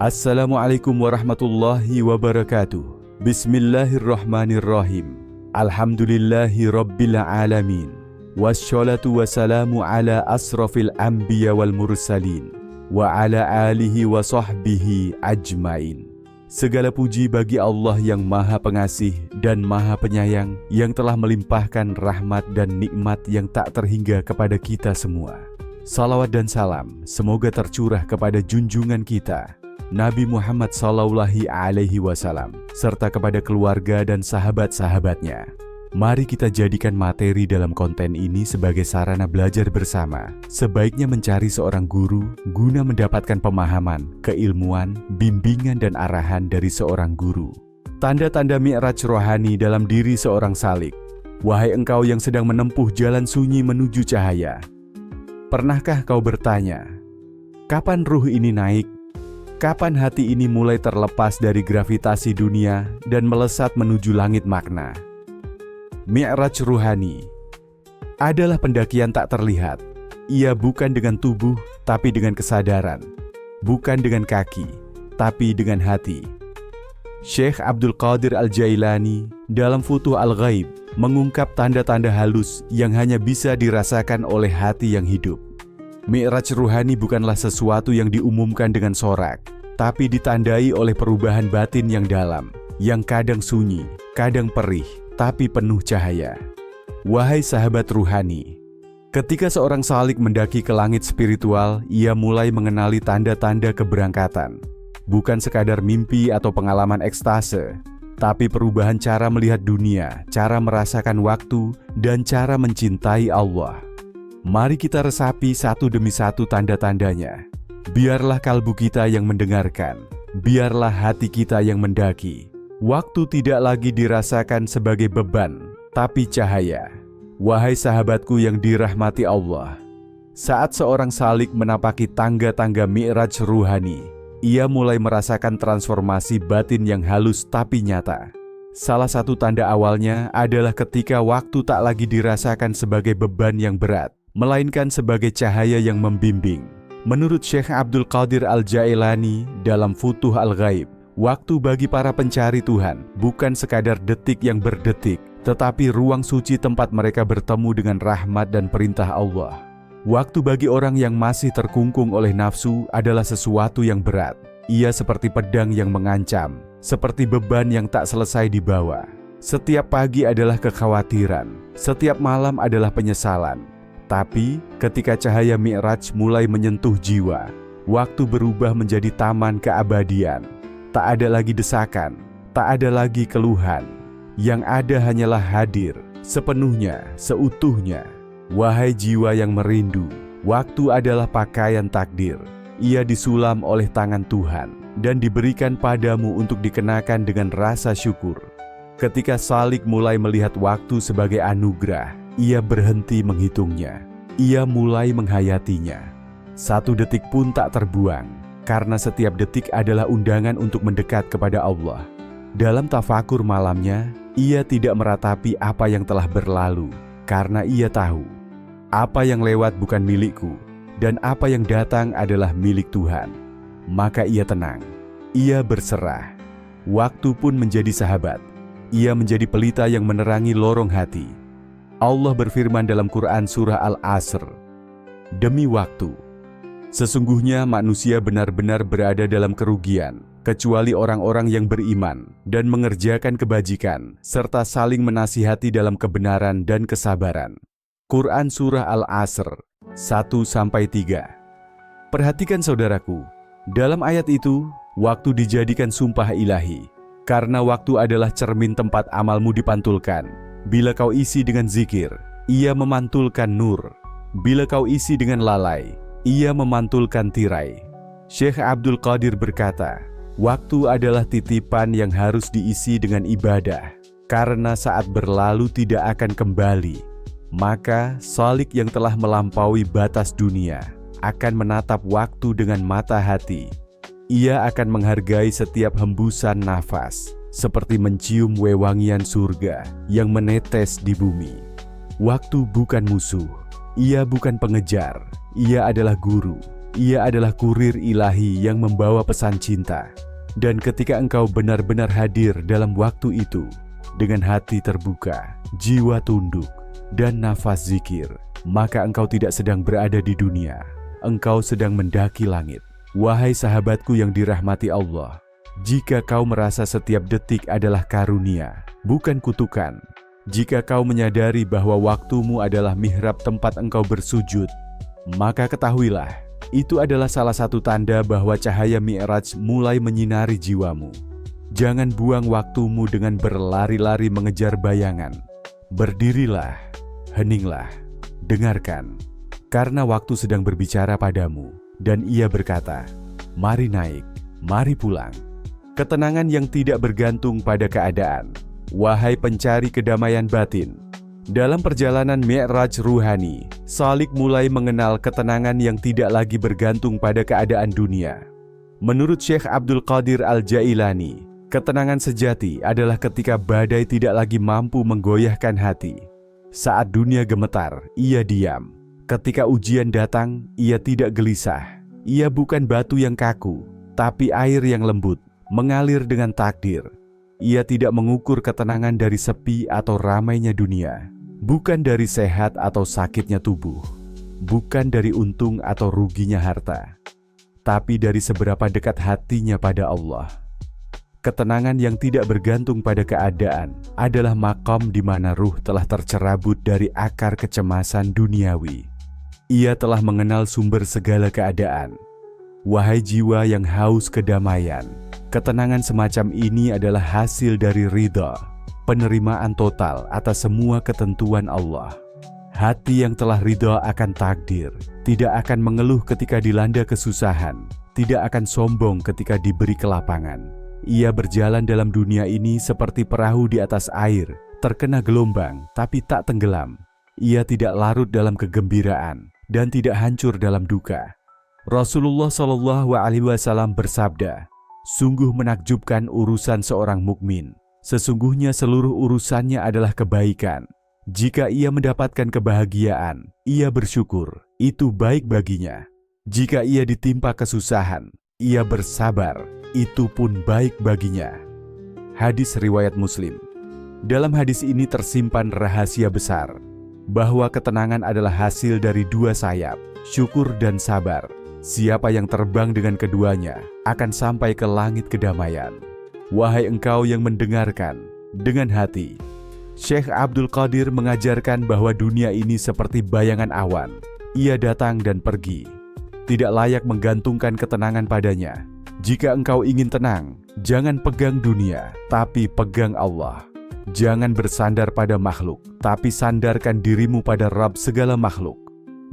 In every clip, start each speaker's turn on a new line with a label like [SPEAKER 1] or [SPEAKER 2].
[SPEAKER 1] Assalamualaikum warahmatullahi wabarakatuh. Bismillahirrahmanirrahim. Alhamdulillahi rabbil alamin. Wassalatu wassalamu ala asrafil anbiya wal mursalin wa ala alihi wa sahbihi ajmain. Segala puji bagi Allah yang Maha Pengasih dan Maha Penyayang, yang telah melimpahkan rahmat dan nikmat yang tak terhingga kepada kita semua. Salawat dan salam semoga tercurah kepada junjungan kita Nabi Muhammad SAW, serta kepada keluarga dan sahabat-sahabatnya. Mari kita jadikan materi dalam konten ini sebagai sarana belajar bersama. Sebaiknya mencari seorang guru guna mendapatkan pemahaman, keilmuan, bimbingan dan arahan dari seorang guru. Tanda-tanda mi'raj rohani dalam diri seorang salik. Wahai engkau yang sedang menempuh jalan sunyi menuju cahaya. Pernahkah kau bertanya, kapan ruh ini naik? Kapan hati ini mulai terlepas dari gravitasi dunia dan melesat menuju langit makna? Mi'raj ruhani adalah pendakian tak terlihat. Ia bukan dengan tubuh, tapi dengan kesadaran. Bukan dengan kaki, tapi dengan hati. Syekh Abdul Qadir Al-Jailani dalam Futuh Al-Ghaib mengungkap tanda-tanda halus yang hanya bisa dirasakan oleh hati yang hidup. Mi'raj ruhani bukanlah sesuatu yang diumumkan dengan sorak, tapi ditandai oleh perubahan batin yang dalam, yang kadang sunyi, kadang perih, tapi penuh cahaya. Wahai sahabat ruhani, ketika seorang salik mendaki ke langit spiritual, ia mulai mengenali tanda-tanda keberangkatan. Bukan sekadar mimpi atau pengalaman ekstase, tapi perubahan cara melihat dunia, cara merasakan waktu, dan cara mencintai Allah. Mari kita resapi satu demi satu tanda-tandanya. Biarlah kalbu kita yang mendengarkan, biarlah hati kita yang mendaki. Waktu tidak lagi dirasakan sebagai beban, tapi cahaya. Wahai sahabatku yang dirahmati Allah, saat seorang salik menapaki tangga-tangga mi'raj ruhani, ia mulai merasakan transformasi batin yang halus tapi nyata. Salah satu tanda awalnya adalah ketika waktu tak lagi dirasakan sebagai beban yang berat, melainkan sebagai cahaya yang membimbing. Menurut Syekh Abdul Qadir Al-Jailani dalam Futuh Al-Ghaib, waktu bagi para pencari Tuhan bukan sekadar detik yang berdetik, tetapi ruang suci tempat mereka bertemu dengan rahmat dan perintah Allah. Waktu bagi orang yang masih terkungkung oleh nafsu adalah sesuatu yang berat. Ia seperti pedang yang mengancam, seperti beban yang tak selesai dibawa. Setiap pagi adalah kekhawatiran, setiap malam adalah penyesalan. Tapi ketika cahaya mi'raj mulai menyentuh jiwa, waktu berubah menjadi taman keabadian. Tak ada lagi desakan, tak ada lagi keluhan. Yang ada hanyalah hadir, sepenuhnya, seutuhnya. Wahai jiwa yang merindu, waktu adalah pakaian takdir. Ia disulam oleh tangan Tuhan dan diberikan padamu untuk dikenakan dengan rasa syukur. Ketika salik mulai melihat waktu sebagai anugerah, ia berhenti menghitungnya. Ia mulai menghayatinya. Satu detik pun tak terbuang, karena setiap detik adalah undangan untuk mendekat kepada Allah. Dalam tafakur malamnya, ia tidak meratapi apa yang telah berlalu, karena ia tahu, apa yang lewat bukan milikku, dan apa yang datang adalah milik Tuhan. Maka ia tenang, ia berserah. Waktu pun menjadi sahabat. Ia menjadi pelita yang menerangi lorong hati. Allah berfirman dalam Quran Surah Al-Asr, demi waktu, sesungguhnya manusia benar-benar berada dalam kerugian, kecuali orang-orang yang beriman dan mengerjakan kebajikan, serta saling menasihati dalam kebenaran dan kesabaran. Quran Surah Al-Asr 1-3. Perhatikan saudaraku, dalam ayat itu, waktu dijadikan sumpah ilahi. Karena waktu adalah cermin tempat amalmu dipantulkan. Bila kau isi dengan zikir, ia memantulkan nur. Bila kau isi dengan lalai, ia memantulkan tirai. Syekh Abdul Qadir berkata, waktu adalah titipan yang harus diisi dengan ibadah. Karena saat berlalu tidak akan kembali. Maka salik yang telah melampaui batas dunia akan menatap waktu dengan mata hati. Ia akan menghargai setiap hembusan nafas, seperti mencium wewangian surga yang menetes di bumi. Waktu bukan musuh, ia bukan pengejar, ia adalah guru. Ia adalah kurir ilahi yang membawa pesan cinta. Dan ketika engkau benar-benar hadir dalam waktu itu, dengan hati terbuka, jiwa tunduk, dan nafas zikir, maka engkau tidak sedang berada di dunia. Engkau sedang mendaki langit. Wahai sahabatku yang dirahmati Allah, jika kau merasa setiap detik adalah karunia, bukan kutukan, jika kau menyadari bahwa waktumu adalah mihrab tempat engkau bersujud, maka ketahuilah, itu adalah salah satu tanda bahwa cahaya Mi'raj mulai menyinari jiwamu. Jangan buang waktumu dengan berlari-lari mengejar bayangan. Berdirilah, heninglah, dengarkan, karena waktu sedang berbicara padamu, dan ia berkata, mari naik, mari pulang. Ketenangan yang tidak bergantung pada keadaan. Wahai pencari kedamaian batin, dalam perjalanan Mi'raj ruhani, Salik mulai mengenal ketenangan yang tidak lagi bergantung pada keadaan dunia. Menurut Syekh Abdul Qadir Al-Jailani, ketenangan sejati adalah ketika badai tidak lagi mampu menggoyahkan hati. Saat dunia gemetar, ia diam. Ketika ujian datang, ia tidak gelisah. Ia bukan batu yang kaku, tapi air yang lembut, mengalir dengan takdir. Ia tidak mengukur ketenangan dari sepi atau ramainya dunia, bukan dari sehat atau sakitnya tubuh, bukan dari untung atau ruginya harta, tapi dari seberapa dekat hatinya pada Allah. Ketenangan yang tidak bergantung pada keadaan adalah maqam di mana ruh telah tercerabut dari akar kecemasan duniawi. Ia telah mengenal sumber segala keadaan. Wahai jiwa yang haus kedamaian, ketenangan semacam ini adalah hasil dari ridha, penerimaan total atas semua ketentuan Allah. Hati yang telah ridha akan takdir, tidak akan mengeluh ketika dilanda kesusahan, tidak akan sombong ketika diberi kelapangan. Ia berjalan dalam dunia ini seperti perahu di atas air, terkena gelombang tapi tak tenggelam. Ia tidak larut dalam kegembiraan dan tidak hancur dalam duka. Rasulullah SAW bersabda, sungguh menakjubkan urusan seorang mukmin. Sesungguhnya seluruh urusannya adalah kebaikan. Jika ia mendapatkan kebahagiaan, ia bersyukur, itu baik baginya. Jika ia ditimpa kesusahan, ia bersabar, itu pun baik baginya. Hadis riwayat Muslim. Dalam hadis ini tersimpan rahasia besar, bahwa ketenangan adalah hasil dari dua sayap, syukur dan sabar. Siapa yang terbang dengan keduanya akan sampai ke langit kedamaian. Wahai engkau yang mendengarkan dengan hati, Syekh Abdul Qadir mengajarkan bahwa dunia ini seperti bayangan awan. Ia datang dan pergi. Tidak layak menggantungkan ketenangan padanya. Jika engkau ingin tenang, jangan pegang dunia, tapi pegang Allah. Jangan bersandar pada makhluk, tapi sandarkan dirimu pada Rabb segala makhluk.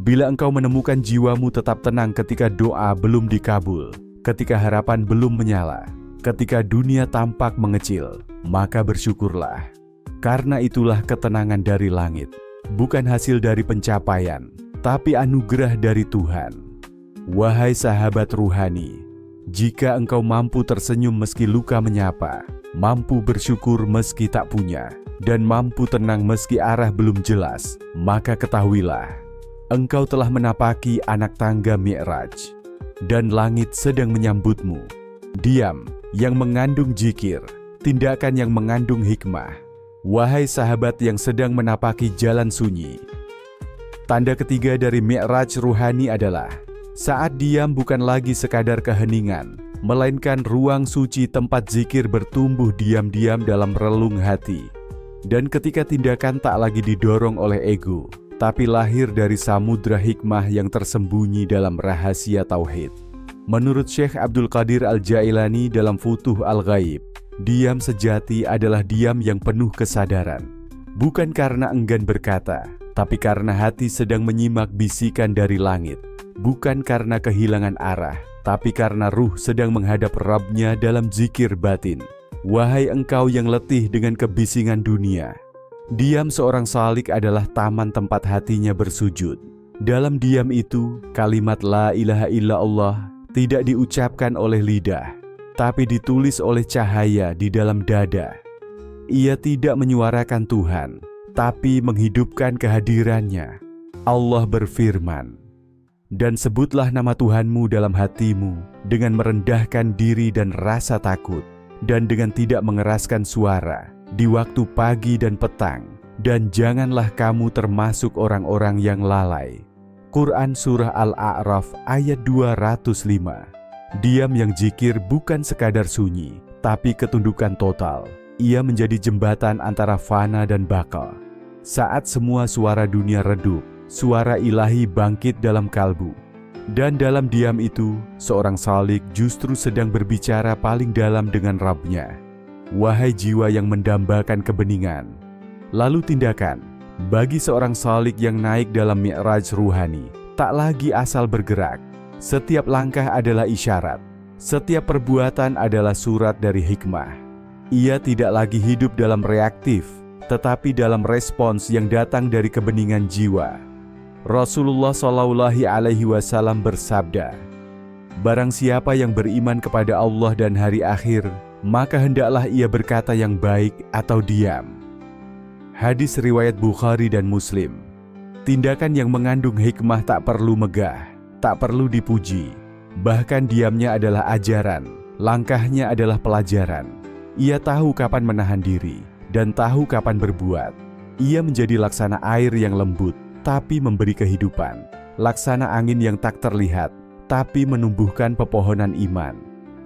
[SPEAKER 1] Bila engkau menemukan jiwamu tetap tenang ketika doa belum dikabul, ketika harapan belum menyala, ketika dunia tampak mengecil, maka bersyukurlah. Karena itulah ketenangan dari langit, bukan hasil dari pencapaian, tapi anugerah dari Tuhan. Wahai sahabat ruhani, jika engkau mampu tersenyum meski luka menyapa, mampu bersyukur meski tak punya, dan mampu tenang meski arah belum jelas, maka ketahuilah, engkau telah menapaki anak tangga Mi'raj, dan langit sedang menyambutmu. Diam yang mengandung zikir, tindakan yang mengandung hikmah. Wahai sahabat yang sedang menapaki jalan sunyi. Tanda ketiga dari Mi'raj ruhani adalah, saat diam bukan lagi sekadar keheningan, melainkan ruang suci tempat zikir bertumbuh diam-diam dalam relung hati. Dan ketika tindakan tak lagi didorong oleh ego, tapi lahir dari samudra hikmah yang tersembunyi dalam rahasia tauhid. Menurut Syekh Abdul Qadir Al-Jailani dalam Futuh Al-Ghaib, diam sejati adalah diam yang penuh kesadaran. Bukan karena enggan berkata, tapi karena hati sedang menyimak bisikan dari langit. Bukan karena kehilangan arah, tapi karena ruh sedang menghadap Rabb-nya dalam zikir batin. Wahai engkau yang letih dengan kebisingan dunia, diam seorang salik adalah taman tempat hatinya bersujud. Dalam diam itu, kalimat La ilaha illallah tidak diucapkan oleh lidah, tapi ditulis oleh cahaya di dalam dada. Ia tidak menyuarakan Tuhan, tapi menghidupkan kehadirannya. Allah berfirman, dan sebutlah nama Tuhanmu dalam hatimu dengan merendahkan diri dan rasa takut, dan dengan tidak mengeraskan suara di waktu pagi dan petang, dan janganlah kamu termasuk orang-orang yang lalai. Quran Surah Al-A'raf ayat 205. Diam yang jikir bukan sekadar sunyi, tapi ketundukan total. Ia menjadi jembatan antara fana dan baka. Saat semua suara dunia redup, suara ilahi bangkit dalam kalbu. Dan dalam diam itu, seorang salik justru sedang berbicara paling dalam dengan Rabb-Nya. Wahai jiwa yang mendambakan kebeningan. Lalu tindakan, bagi seorang salik yang naik dalam mi'raj ruhani, tak lagi asal bergerak. Setiap langkah adalah isyarat, setiap perbuatan adalah surat dari hikmah. Ia tidak lagi hidup dalam reaktif, tetapi dalam respons yang datang dari kebeningan jiwa. Rasulullah SAW bersabda, "Barang siapa yang beriman kepada Allah dan hari akhir, maka hendaklah ia berkata yang baik atau diam." Hadis riwayat Bukhari dan Muslim. Tindakan yang mengandung hikmah tak perlu megah, tak perlu dipuji. Bahkan diamnya adalah ajaran, langkahnya adalah pelajaran. Ia tahu kapan menahan diri dan tahu kapan berbuat. Ia menjadi laksana air yang lembut, tapi memberi kehidupan. Laksana angin yang tak terlihat, tapi menumbuhkan pepohonan iman.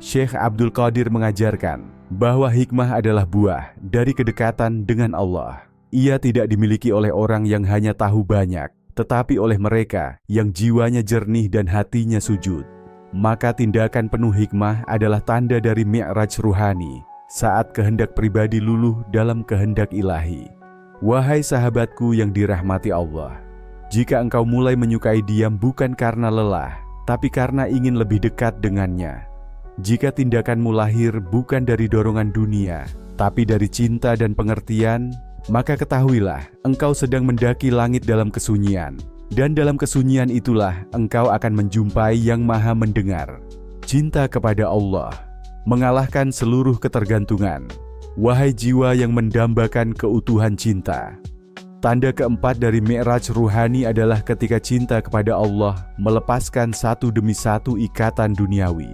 [SPEAKER 1] Syekh Abdul Qadir mengajarkan bahwa hikmah adalah buah dari kedekatan dengan Allah. Ia tidak dimiliki oleh orang yang hanya tahu banyak, tetapi oleh mereka yang jiwanya jernih dan hatinya sujud. Maka tindakan penuh hikmah adalah tanda dari mi'raj ruhani, saat kehendak pribadi luluh dalam kehendak ilahi. Wahai sahabatku yang dirahmati Allah, jika engkau mulai menyukai diam bukan karena lelah, tapi karena ingin lebih dekat dengannya. Jika tindakanmu lahir bukan dari dorongan dunia, tapi dari cinta dan pengertian, maka ketahuilah engkau sedang mendaki langit dalam kesunyian. Dan dalam kesunyian itulah engkau akan menjumpai yang maha mendengar. Cinta kepada Allah mengalahkan seluruh ketergantungan. Wahai jiwa yang mendambakan keutuhan cinta. Tanda keempat dari mi'raj ruhani adalah ketika cinta kepada Allah melepaskan satu demi satu ikatan duniawi.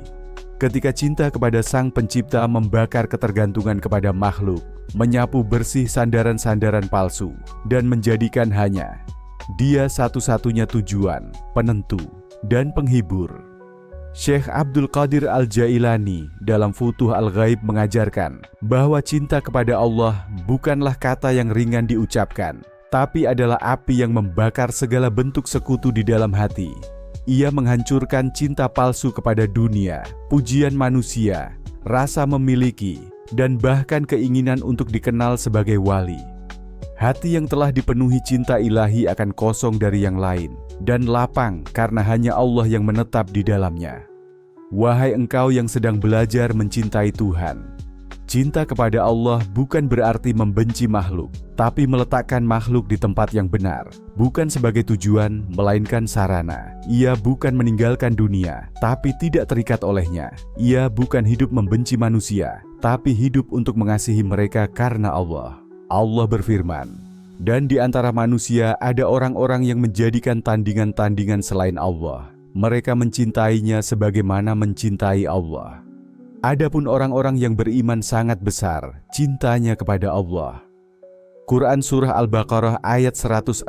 [SPEAKER 1] Ketika cinta kepada Sang Pencipta membakar ketergantungan kepada makhluk, menyapu bersih sandaran-sandaran palsu, dan menjadikan hanya Dia satu-satunya tujuan, penentu, dan penghibur. Syekh Abdul Qadir Al-Jailani dalam Futuh Al-Ghaib mengajarkan bahwa cinta kepada Allah bukanlah kata yang ringan diucapkan, tapi adalah api yang membakar segala bentuk sekutu di dalam hati. Ia menghancurkan cinta palsu kepada dunia, pujian manusia, rasa memiliki, dan bahkan keinginan untuk dikenal sebagai wali. Hati yang telah dipenuhi cinta ilahi akan kosong dari yang lain, dan lapang karena hanya Allah yang menetap di dalamnya. Wahai engkau yang sedang belajar mencintai Tuhan, cinta kepada Allah bukan berarti membenci makhluk, tapi meletakkan makhluk di tempat yang benar, bukan sebagai tujuan, melainkan sarana. Ia bukan meninggalkan dunia, tapi tidak terikat olehnya. Ia bukan hidup membenci manusia, tapi hidup untuk mengasihi mereka karena Allah. Allah berfirman, "Dan di antara manusia ada orang-orang yang menjadikan tandingan-tandingan selain Allah. Mereka mencintainya sebagaimana mencintai Allah." Adapun orang-orang yang beriman sangat besar cintanya kepada Allah. Quran Surah Al-Baqarah ayat 165.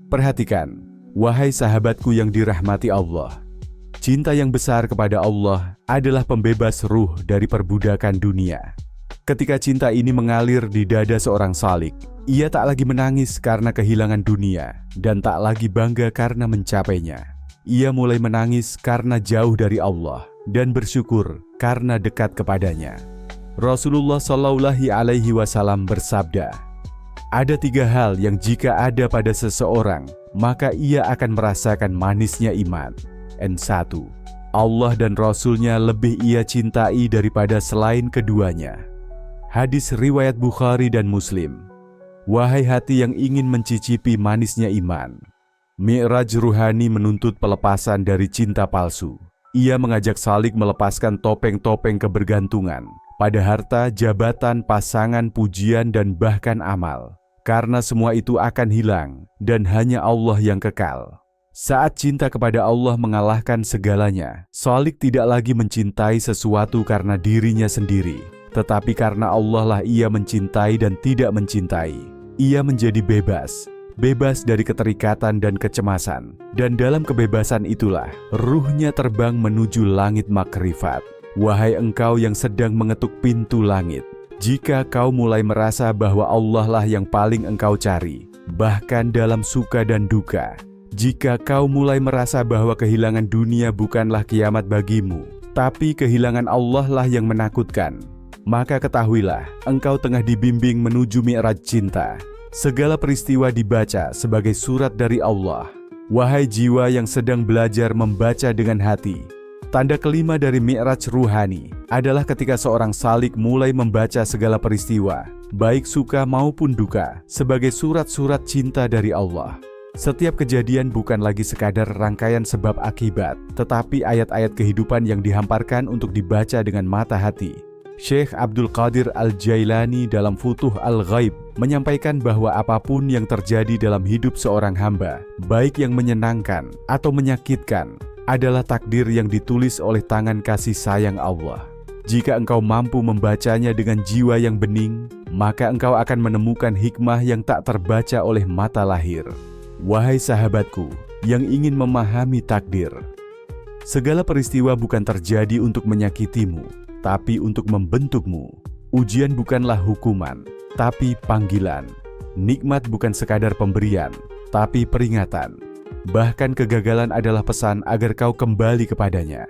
[SPEAKER 1] Perhatikan, wahai sahabatku yang dirahmati Allah, cinta yang besar kepada Allah adalah pembebas ruh dari perbudakan dunia. Ketika cinta ini mengalir di dada seorang salik, ia tak lagi menangis karena kehilangan dunia dan tak lagi bangga karena mencapainya. Ia mulai menangis karena jauh dari Allah dan bersyukur karena dekat kepadanya. Rasulullah SAW bersabda, "Ada 3 hal yang jika ada pada seseorang, maka ia akan merasakan manisnya iman. N1. Allah dan Rasul-Nya lebih ia cintai daripada selain keduanya." Hadis riwayat Bukhari dan Muslim. Wahai hati yang ingin mencicipi manisnya iman, mi'raj ruhani menuntut pelepasan dari cinta palsu. Ia mengajak salik melepaskan topeng-topeng kebergantungan pada harta, jabatan, pasangan, pujian, dan bahkan amal. Karena semua itu akan hilang dan hanya Allah yang kekal. Saat cinta kepada Allah mengalahkan segalanya, salik tidak lagi mencintai sesuatu karena dirinya sendiri, tetapi karena Allah lah ia mencintai dan tidak mencintai. Ia menjadi bebas dari keterikatan dan kecemasan, dan dalam kebebasan itulah ruhnya terbang menuju langit makrifat. Wahai engkau yang sedang mengetuk pintu langit, jika kau mulai merasa bahwa Allah lah yang paling engkau cari, bahkan dalam suka dan duka, jika kau mulai merasa bahwa kehilangan dunia bukanlah kiamat bagimu, tapi kehilangan Allah lah yang menakutkan, maka ketahuilah, engkau tengah dibimbing menuju mi'raj cinta. Segala peristiwa dibaca sebagai surat dari Allah. Wahai jiwa yang sedang belajar membaca dengan hati, tanda kelima dari mi'raj ruhani adalah ketika seorang salik mulai membaca segala peristiwa, baik suka maupun duka, sebagai surat-surat cinta dari Allah. Setiap kejadian bukan lagi sekadar rangkaian sebab akibat, tetapi ayat-ayat kehidupan yang dihamparkan untuk dibaca dengan mata hati. Syekh Abdul Qadir Al-Jailani dalam Futuh Al-Ghaib menyampaikan bahwa apapun yang terjadi dalam hidup seorang hamba, baik yang menyenangkan atau menyakitkan, adalah takdir yang ditulis oleh tangan kasih sayang Allah. Jika engkau mampu membacanya dengan jiwa yang bening, maka engkau akan menemukan hikmah yang tak terbaca oleh mata lahir. Wahai sahabatku yang ingin memahami takdir, segala peristiwa bukan terjadi untuk menyakitimu, tapi untuk membentukmu. Ujian bukanlah hukuman, tapi panggilan. Nikmat bukan sekadar pemberian, tapi peringatan. Bahkan kegagalan adalah pesan agar kau kembali kepadanya.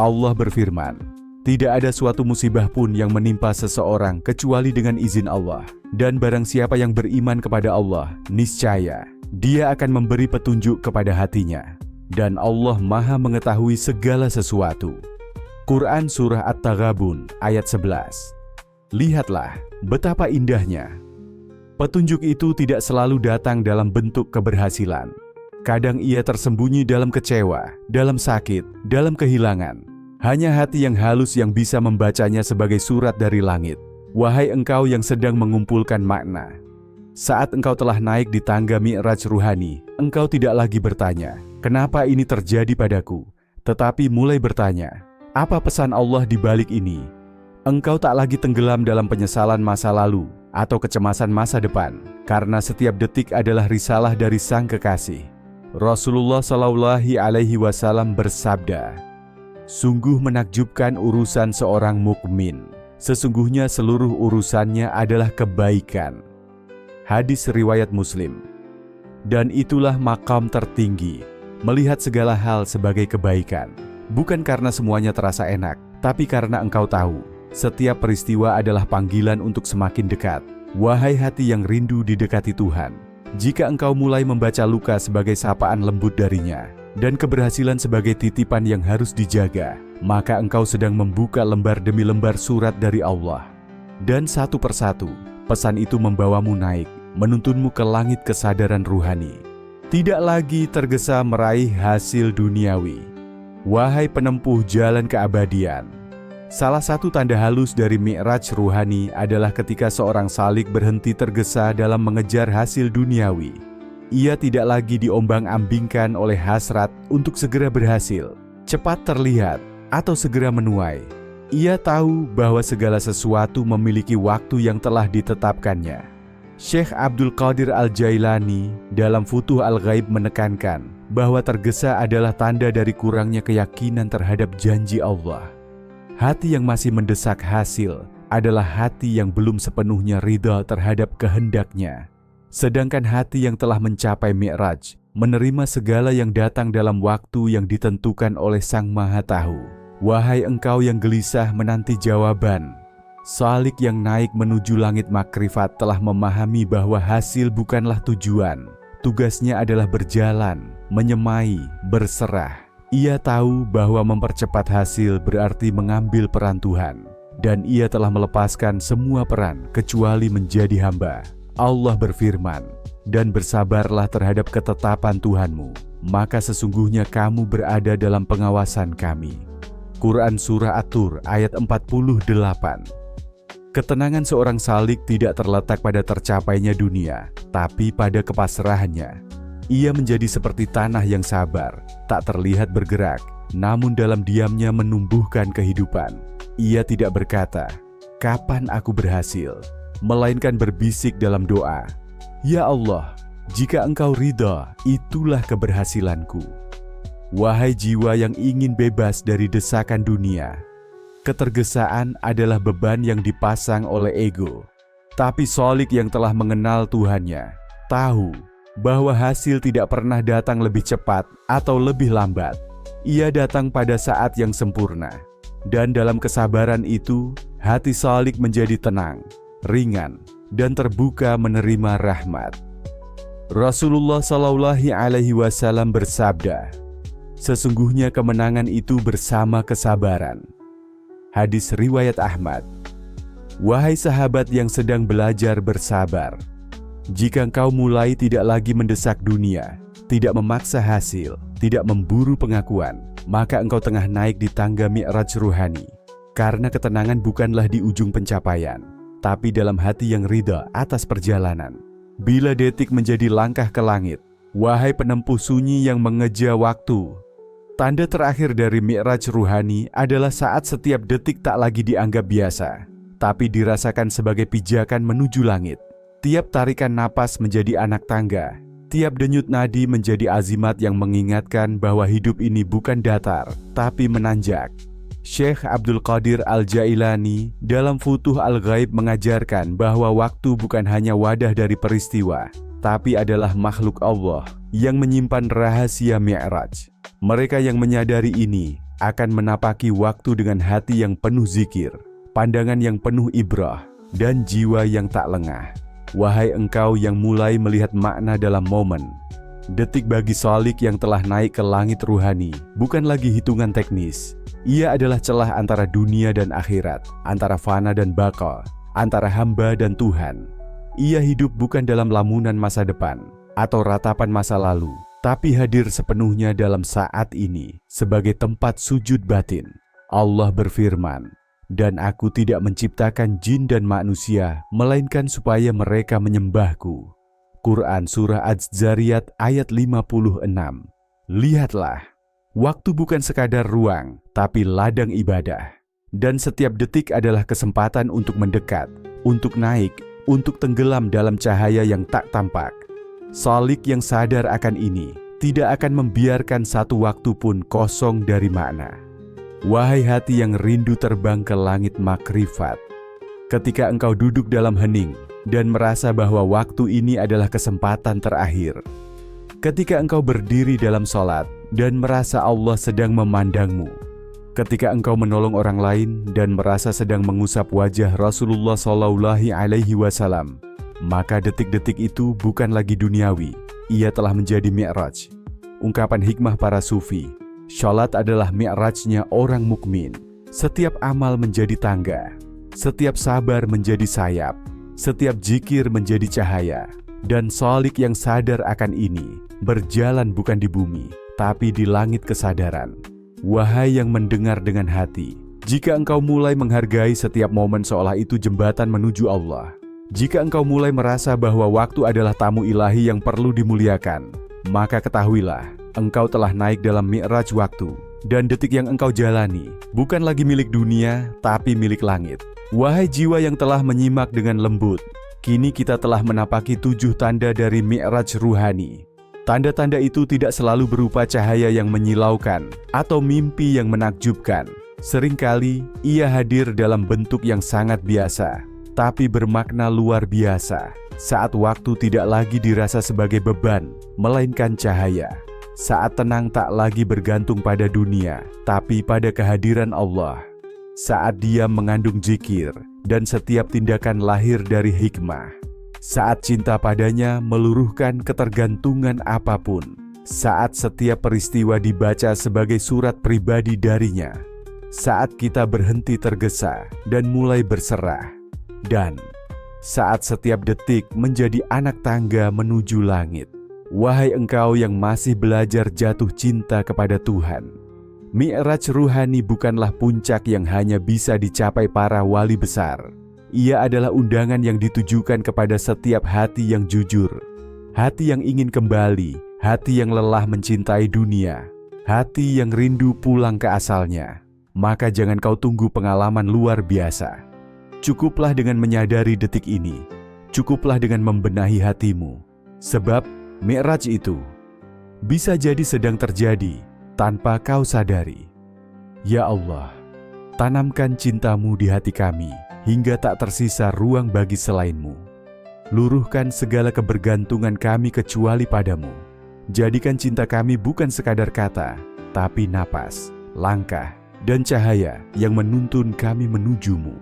[SPEAKER 1] Allah berfirman, tidak ada suatu musibah pun yang menimpa seseorang kecuali dengan izin Allah. Dan barang siapa yang beriman kepada Allah, niscaya Dia akan memberi petunjuk kepada hatinya. Dan Allah Maha mengetahui segala sesuatu. Quran Surah At-Taghabun ayat 11. Lihatlah betapa indahnya. Petunjuk itu tidak selalu datang dalam bentuk keberhasilan. Kadang ia tersembunyi dalam kecewa, dalam sakit, dalam kehilangan. Hanya hati yang halus yang bisa membacanya sebagai surat dari langit. Wahai engkau yang sedang mengumpulkan makna, saat engkau telah naik di tangga mi'raj ruhani, engkau tidak lagi bertanya, kenapa ini terjadi padaku? Tetapi mulai bertanya, apa pesan Allah di balik ini? Engkau tak lagi tenggelam dalam penyesalan masa lalu atau kecemasan masa depan, karena setiap detik adalah risalah dari Sang Kekasih. Rasulullah SAW bersabda, sungguh menakjubkan urusan seorang mukmin. Sesungguhnya seluruh urusannya adalah kebaikan. Hadis riwayat Muslim. Dan itulah makam tertinggi, melihat segala hal sebagai kebaikan. Bukan karena semuanya terasa enak, tapi karena engkau tahu, setiap peristiwa adalah panggilan untuk semakin dekat. Wahai hati yang rindu didekati Tuhan, jika engkau mulai membaca luka sebagai sapaan lembut darinya, dan keberhasilan sebagai titipan yang harus dijaga, maka engkau sedang membuka lembar demi lembar surat dari Allah. Dan satu persatu, pesan itu membawamu naik, menuntunmu ke langit kesadaran ruhani. Tidak lagi tergesa meraih hasil duniawi. Wahai penempuh jalan keabadian, salah satu tanda halus dari mi'raj ruhani adalah ketika seorang salik berhenti tergesa dalam mengejar hasil duniawi. Ia tidak lagi diombang-ambingkan oleh hasrat untuk segera berhasil, cepat terlihat, atau segera menuai. Ia tahu bahwa segala sesuatu memiliki waktu yang telah ditetapkannya. Syekh Abdul Qadir Al-Jailani dalam Futuh Al-Ghaib menekankan bahwa tergesa adalah tanda dari kurangnya keyakinan terhadap janji Allah. Hati yang masih mendesak hasil adalah hati yang belum sepenuhnya ridha terhadap kehendaknya. Sedangkan hati yang telah mencapai mi'raj, menerima segala yang datang dalam waktu yang ditentukan oleh Sang Maha Tahu. Wahai engkau yang gelisah menanti jawaban, salik yang naik menuju langit makrifat telah memahami bahwa hasil bukanlah tujuan. Tugasnya adalah berjalan, menyemai, berserah. Ia tahu bahwa mempercepat hasil berarti mengambil peran Tuhan, dan ia telah melepaskan semua peran kecuali menjadi hamba. Allah berfirman, dan bersabarlah terhadap ketetapan Tuhanmu, maka sesungguhnya kamu berada dalam pengawasan Kami. Quran Surah At-Tur ayat 48. Ketenangan seorang salik tidak terletak pada tercapainya dunia, tapi pada kepasrahannya. Ia menjadi seperti tanah yang sabar, tak terlihat bergerak, namun dalam diamnya menumbuhkan kehidupan. Ia tidak berkata, "Kapan aku berhasil?" melainkan berbisik dalam doa, "Ya Allah, jika Engkau ridha, itulah keberhasilanku." Wahai jiwa yang ingin bebas dari desakan dunia, ketergesaan adalah beban yang dipasang oleh ego. Tapi Shalik yang telah mengenal Tuhannya, tahu bahwa hasil tidak pernah datang lebih cepat atau lebih lambat. Ia datang pada saat yang sempurna. Dan dalam kesabaran itu, hati Shalik menjadi tenang, ringan, dan terbuka menerima rahmat. Rasulullah SAW bersabda, "Sesungguhnya kemenangan itu bersama kesabaran." Hadis riwayat Ahmad. Wahai sahabat yang sedang belajar bersabar, jika engkau mulai tidak lagi mendesak dunia, tidak memaksa hasil, tidak memburu pengakuan, maka engkau tengah naik di tangga mi'raj ruhani. Karena ketenangan bukanlah di ujung pencapaian, tapi dalam hati yang ridha atas perjalanan. Bila detik menjadi langkah ke langit, wahai penempuh sunyi yang mengeja waktu, tanda terakhir dari mi'raj ruhani adalah saat setiap detik tak lagi dianggap biasa, tapi dirasakan sebagai pijakan menuju langit. Tiap tarikan napas menjadi anak tangga, tiap denyut nadi menjadi azimat yang mengingatkan bahwa hidup ini bukan datar, tapi menanjak. Syekh Abdul Qadir Al-Jailani dalam Futuh Al-Ghaib mengajarkan bahwa waktu bukan hanya wadah dari peristiwa, tapi adalah makhluk Allah yang menyimpan rahasia mi'raj. Mereka yang menyadari ini akan menapaki waktu dengan hati yang penuh zikir, pandangan yang penuh ibrah, dan jiwa yang tak lengah. Wahai engkau yang mulai melihat makna dalam momen, detik bagi Shalik yang telah naik ke langit ruhani bukan lagi hitungan teknis. Ia adalah celah antara dunia dan akhirat, antara fana dan baqa, antara hamba dan Tuhan. Ia hidup bukan dalam lamunan masa depan atau ratapan masa lalu, tapi hadir sepenuhnya dalam saat ini sebagai tempat sujud batin. Allah berfirman, "Dan aku tidak menciptakan jin dan manusia, melainkan supaya mereka menyembahku." Quran Surah Az-Zariyat ayat 56. Lihatlah, waktu bukan sekadar ruang, tapi ladang ibadah. Dan setiap detik adalah kesempatan untuk mendekat, untuk naik, untuk tenggelam dalam cahaya yang tak tampak. Shalik yang sadar akan ini, tidak akan membiarkan satu waktu pun kosong dari makna. Wahai hati yang rindu terbang ke langit makrifat, ketika engkau duduk dalam hening dan merasa bahwa waktu ini adalah kesempatan terakhir, ketika engkau berdiri dalam sholat dan merasa Allah sedang memandangmu, ketika engkau menolong orang lain dan merasa sedang mengusap wajah Rasulullah SAW, maka detik-detik itu bukan lagi duniawi, ia telah menjadi mi'raj. Ungkapan hikmah para sufi, sholat adalah mi'rajnya orang mukmin. Setiap amal menjadi tangga, setiap sabar menjadi sayap, setiap zikir menjadi cahaya. Dan Shalik yang sadar akan ini, berjalan bukan di bumi, tapi di langit kesadaran. Wahai yang mendengar dengan hati, jika engkau mulai menghargai setiap momen seolah itu jembatan menuju Allah, jika engkau mulai merasa bahwa waktu adalah tamu ilahi yang perlu dimuliakan, maka ketahuilah, engkau telah naik dalam mi'raj waktu, dan detik yang engkau jalani bukan lagi milik dunia, tapi milik langit. Wahai jiwa yang telah menyimak dengan lembut, kini kita telah menapaki 7 tanda dari mi'raj ruhani. Tanda-tanda itu tidak selalu berupa cahaya yang menyilaukan atau mimpi yang menakjubkan. Seringkali ia hadir dalam bentuk yang sangat biasa, tapi bermakna luar biasa. Saat waktu tidak lagi dirasa sebagai beban, melainkan cahaya. Saat tenang tak lagi bergantung pada dunia, tapi pada kehadiran Allah. Saat diam mengandung zikir, dan setiap tindakan lahir dari hikmah. Saat cinta padanya meluruhkan ketergantungan apapun. Saat setiap peristiwa dibaca sebagai surat pribadi darinya. Saat kita berhenti tergesa dan mulai berserah. Dan saat setiap detik menjadi anak tangga menuju langit. Wahai engkau yang masih belajar jatuh cinta kepada Tuhan, mi'raj ruhani bukanlah puncak yang hanya bisa dicapai para wali besar. Ia adalah undangan yang ditujukan kepada setiap hati yang jujur, hati yang ingin kembali hati yang lelah mencintai dunia, hati yang rindu pulang ke asalnya, maka jangan kau tunggu pengalaman luar biasa. Cukuplah dengan menyadari detik ini, cukuplah dengan membenahi hatimu, sebab Mi'raj itu bisa jadi sedang terjadi tanpa kau sadari. Ya Allah, tanamkan cinta-Mu di hati kami hingga tak tersisa ruang bagi selain-Mu. Luruhkan segala kebergantungan kami kecuali padamu. Jadikan cinta kami bukan sekadar kata, tapi napas, langkah, dan cahaya yang menuntun kami menuju-Mu.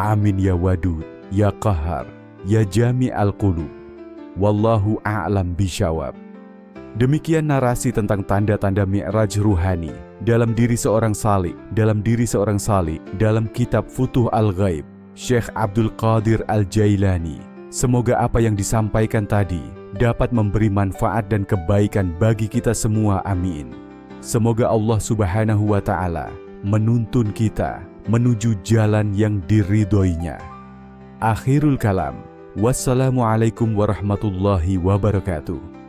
[SPEAKER 1] Amin ya Wadud, ya Qahar, ya Jami'al Qulub. Wallahu a'lam bishawab. Demikian narasi tentang tanda-tanda Mi'raj ruhani dalam diri seorang salik, dalam kitab Futuh Al-Ghaib, Syekh Abdul Qadir Al-Jailani. Semoga apa yang disampaikan tadi dapat memberi manfaat dan kebaikan bagi kita semua, amin. Semoga Allah Subhanahu wa Ta'ala menuntun kita menuju jalan yang diridhoinya. Akhirul kalam. Wassalamualaikum warahmatullahi wabarakatuh.